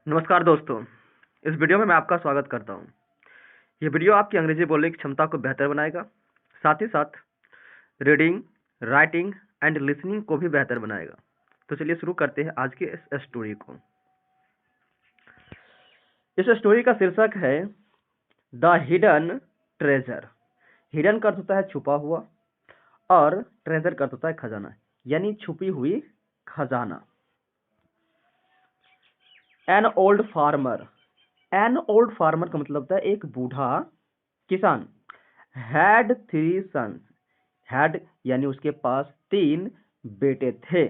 नमस्कार दोस्तों, इस वीडियो में मैं आपका स्वागत करता हूँ। ये वीडियो आपकी अंग्रेजी बोलने की क्षमता को बेहतर बनाएगा, साथ ही साथ रीडिंग, राइटिंग एंड लिसनिंग को भी बेहतर बनाएगा। तो चलिए शुरू करते हैं आज की इस स्टोरी को। इस स्टोरी का शीर्षक है द हिडन ट्रेजर। हिडन का अर्थ होता है छुपा हुआ और ट्रेजर का अर्थ होता है खजाना, यानी छुपी हुई खजाना। एन ओल्ड फार्मर का मतलब होता है एक बूढ़ा किसान। Had 3 sons. हैड यानी उसके पास 3 बेटे थे।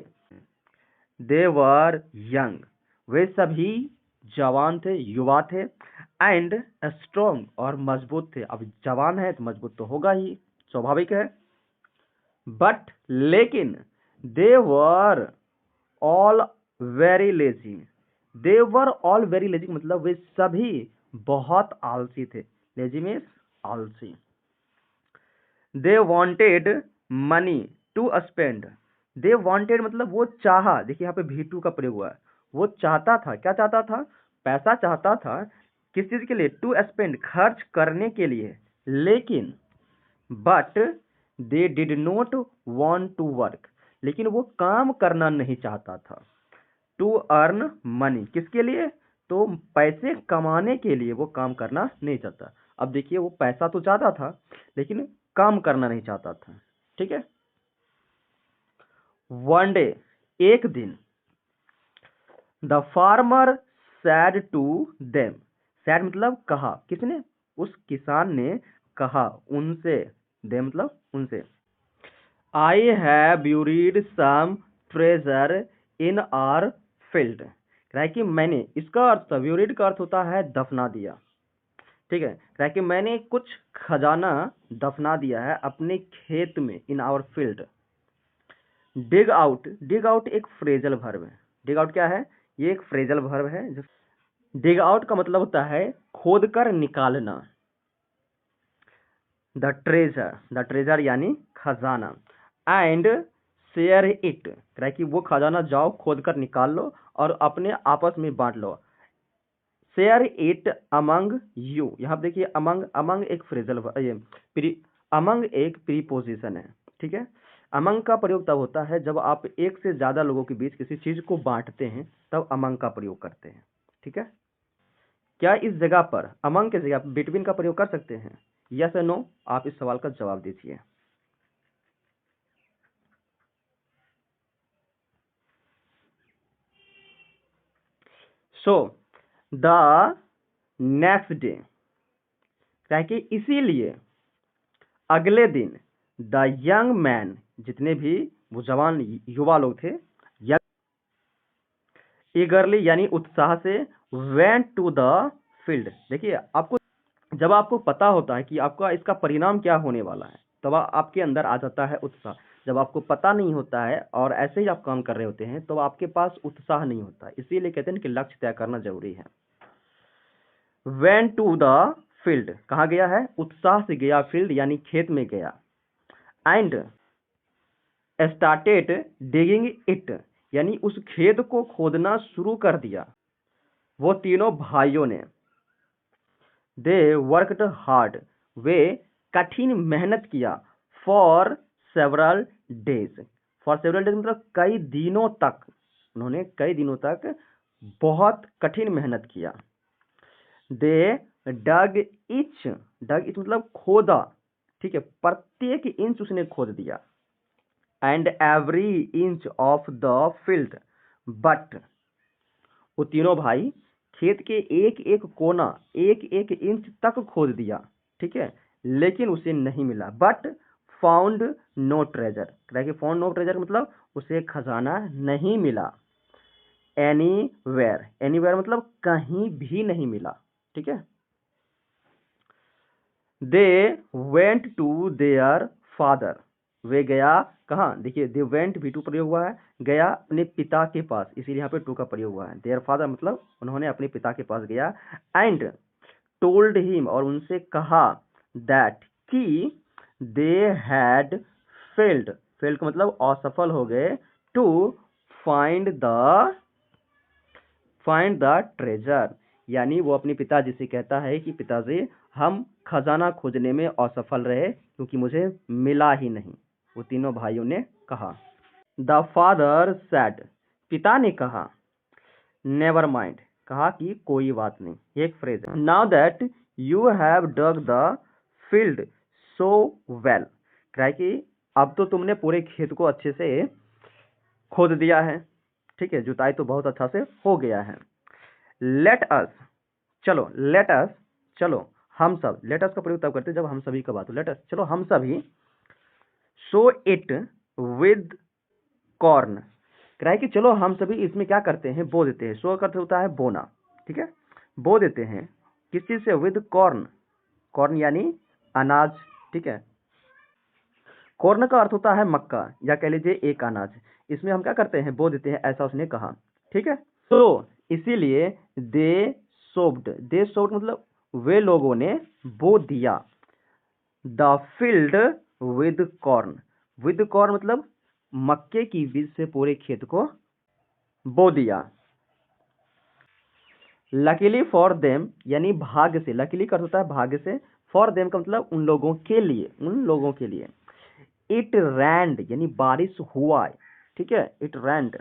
दे वर यंग, वे सभी जवान थे, युवा थे। एंड स्ट्रॉन्ग, और मजबूत थे। अब जवान है तो मजबूत तो होगा ही, स्वाभाविक है। बट लेकिन they were all very lazy. They were all very lazy मतलब वे सभी बहुत आलसी थे। लेजी मीन्स आलसी। They wanted money to spend. They wanted मतलब वो चाहा, देखिए यहाँ पे भी टू का प्रयोग हुआ है। वो चाहता था, क्या चाहता था? पैसा चाहता था। किस चीज के लिए? टू स्पेंड, खर्च करने के लिए। लेकिन but they did not want to work, लेकिन वो काम करना नहीं चाहता था। टू अर्न मनी, किसके लिए? तो पैसे कमाने के लिए वो काम करना नहीं चाहता। अब देखिए वो पैसा तो चाहता था लेकिन काम करना नहीं चाहता था। ठीक है। वन डे, एक दिन। The farmer said to them. Said मतलब कहा, किसने? उस किसान ने कहा उनसे। देम मतलब उनसे। I have buried some treasure in our field. क्या है कि मैंने, इसका अर्थ, ब्यूरीड का अर्थ होता है दफना दिया। ठीक है। क्या है कि मैंने कुछ खजाना दफना दिया है अपने खेत में, in our field. Dig out, dig out एक फ्रेजल वर्ब है। डिग आउट क्या है? ये एक फ्रेजल वर्ब है। डिग आउट का मतलब होता है खोद कर निकालना। द ट्रेजर यानी खजाना। एंड शेयर इट, कि वो खजाना जाओ खोद कर निकाल लो और अपने आपस में बांट लो। शेयर इट अमंग यू, यहाँ पे देखिए अमंग, अमंग एक फ्रेजल, अमंग एक प्रीपोजिशन है। ठीक है। अमंग का प्रयोग तब होता है जब आप एक से ज्यादा लोगों के बीच किसी चीज को बांटते हैं, तब अमंग का प्रयोग करते हैं। ठीक है। क्या इस जगह पर अमंग की जगह बिटवीन का प्रयोग कर सकते हैं? यस या नो? आप इस सवाल का जवाब दीजिए। सो द नेक्स्ट डे, क्या है कि इसीलिए अगले दिन द यंग मैन, जितने भी वो जवान युवा लोग थे, ईगरली यानी उत्साह से, वेंट टू द फील्ड। देखिए आपको, जब आपको पता होता है कि आपका इसका परिणाम क्या होने वाला है, तब आपके अंदर आ जाता है उत्साह। जब आपको पता नहीं होता है और ऐसे ही आप काम कर रहे होते हैं तो आपके पास उत्साह नहीं होता। इसीलिए कहते हैं कि लक्ष्य तय करना जरूरी है। वेंट टू द फील्ड, कहाँ गया है? उत्साह से गया, फील्ड यानी खेत में गया। एंड स्टार्टेड डिगिंग इट, यानी उस खेत को खोदना शुरू कर दिया। वो तीनों भाइयों ने। दे वर्कड हार्ड, वे कठिन मेहनत किया। For several days, for several days मतलब कई दिनों तक, उन्होंने कई दिनों तक बहुत कठिन मेहनत किया। दे डग इच, डग इच मतलब खोदा। ठीक है। प्रत्येक इंच उसने खोद दिया। And every inch of the field, but वो तीनों भाई खेत के एक एक कोना, एक एक इंच तक खोद दिया। ठीक है। लेकिन उसे नहीं मिला। But found no treasure, found no treasure मतलब उसे खजाना नहीं मिला। एनीवेयर, एनीवेयर मतलब कहीं भी नहीं मिला। ठीक है। They went to their father, वे गया कहाँ? देखिए दे वेंट भी टू प्रयोग हुआ है, गया अपने पिता के पास, इसीलिए यहाँ पे टू का प्रयोग हुआ है। देयर फादर मतलब उन्होंने अपने पिता के पास गया। एंड टोल्ड हिम, और उनसे कहा, दैट कि दे हैड फेल्ड, फेल्ड का मतलब असफल हो गए, to find the find the treasure, यानी वो अपने पिताजी से कहता है कि पिताजी हम खजाना खोजने में असफल रहे क्योंकि मुझे मिला ही नहीं, वो तीनों भाइयों ने कहा। द फादर सेड, पिता ने कहा, नेवर माइंड, कहा कि कोई बात नहीं, एक फ्रेज है। Now that you have dug the field so well, कहा कि अब तो तुमने पूरे खेत को अच्छे से खोद दिया है, ठीक है, जुताई तो बहुत अच्छा से हो गया है। लेट अस, चलो, लेट अस, चलो हम सब, लेट अस का प्रयोग तब करते हैं जब हम सभी का बात हो, लेट अस, चलो हम सभी, सो इट विद कॉर्न, कह रहा है कि चलो हम सभी इसमें क्या करते हैं, बो देते हैं। सो का अर्थ होता है बोना, ठीक है, बो देते हैं किस चीज से, विद कॉर्न, कॉर्न यानी अनाज, ठीक है, कॉर्न का अर्थ होता है मक्का या कह लीजिए एक अनाज, इसमें हम क्या करते हैं, बो देते हैं, ऐसा उसने कहा, ठीक है। तो इसीलिए दे सोव्ड मतलब वे लोगों ने बो दिया, द फील्ड विद कॉर्न मतलब मक्के की बीज से पूरे खेत को बो दिया। लकीली फॉर देम यानी भाग्य से, लकीली का अर्थ होता है भाग्य से, फॉर देम का मतलब उन लोगों के लिए, उन लोगों के लिए। इट रैंड यानी बारिश हुआ, ठीक है, it rained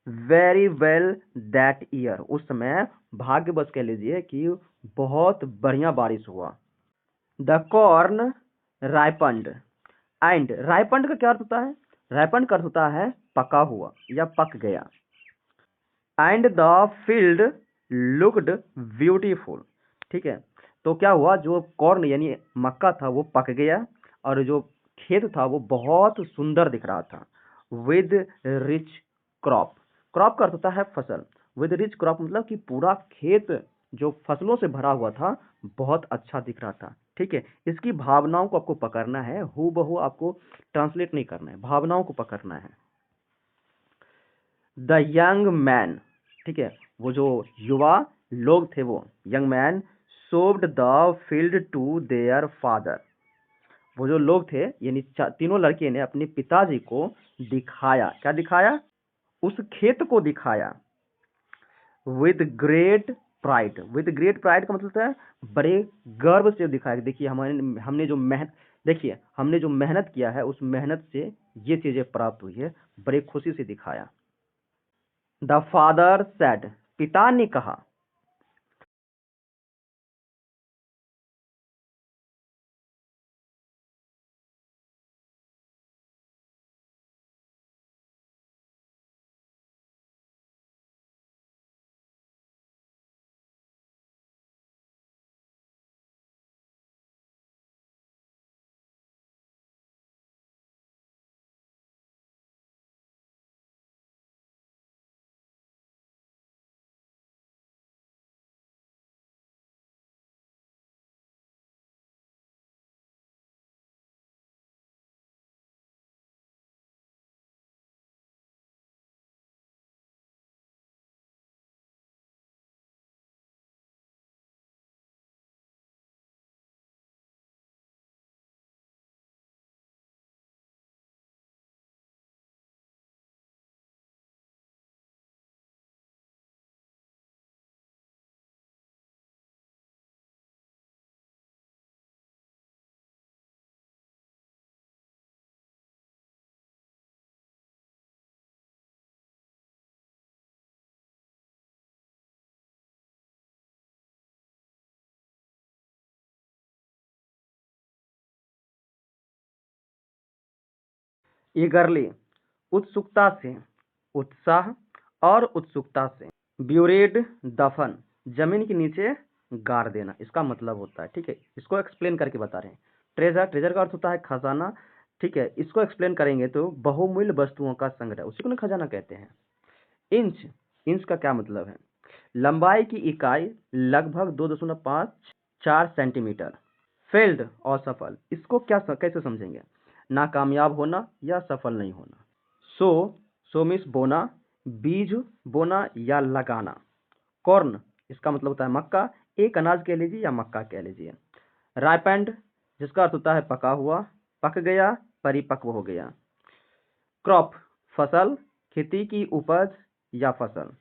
very well that year, उस समय भाग्य बस कह लीजिए कि बहुत बढ़िया बारिश हुआ। The corn ripened, and ripened का क्या अर्थ होता है, राइपंड का अर्थ होता है पका हुआ या पक गया। And the field looked beautiful, ठीक है, तो क्या हुआ, जो कॉर्न यानी मक्का था वो पक गया और जो खेत था वो बहुत सुंदर दिख रहा था। विद रिच क्रॉप, क्रॉप का अर्थ होता है फसल, विद रिच क्रॉप मतलब कि पूरा खेत जो फसलों से भरा हुआ था बहुत अच्छा दिख रहा था, ठीक है। इसकी भावनाओं को आपको पकड़ना है, हूबहू आपको ट्रांसलेट नहीं करना है, भावनाओं को पकड़ना है। द यंग मैन, ठीक है, वो जो युवा लोग थे वो young man sowed the field to their father, वो जो लोग थे यानी तीनों लड़के ने अपने पिताजी को दिखाया, क्या दिखाया, उस खेत को दिखाया। With great pride, with great pride का मतलब है बड़े गर्व से दिखाया, देखिए हमने जो मेहनत, देखिए हमने जो मेहनत किया है उस मेहनत से ये चीजें प्राप्त हुई है, बड़े खुशी से दिखाया। द फादर सेड, पिता ने कहा। ईगरली, उत्सुकता से, उत्साह और उत्सुकता से। ब्यूरेड, दफन, जमीन के नीचे गाड़ देना, इसका मतलब होता है, ठीक है, इसको एक्सप्लेन करके बता रहे हैं। ट्रेजर, ट्रेजर का अर्थ होता है खजाना, ठीक है, इसको एक्सप्लेन करेंगे तो बहुमूल्य वस्तुओं का संग्रह, उसी को ना खजाना कहते हैं। इंच, इंच का क्या मतलब है, लंबाई की इकाई लगभग 2.54 सेंटीमीटर। फेल्ड, असफल, इसको क्या कैसे समझेंगे, नाकामयाब होना या सफल नहीं होना। सो, सो मीन्स बोना, बीज बोना या लगाना। कॉर्न, इसका मतलब होता है मक्का, एक अनाज कह लीजिए या मक्का कह लीजिए। राइपेंड, जिसका अर्थ होता है पका हुआ, पक गया, परिपक्व हो गया। क्रॉप, फसल, खेती की उपज या फसल।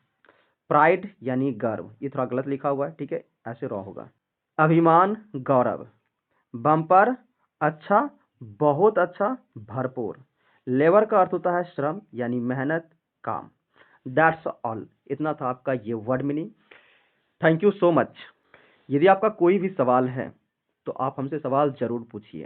प्राइड यानी गर्व, ये थोड़ा गलत लिखा हुआ है, ठीक है, ऐसे रॉ होगा। अभिमान, गौरव। बम्पर, अच्छा, बहुत अच्छा, भरपूर। लेबर का अर्थ होता है श्रम यानी मेहनत, काम। दैट्स ऑल, इतना था आपका ये word meaning. Thank you so much. यदि आपका कोई भी सवाल है तो आप हमसे सवाल जरूर पूछिए।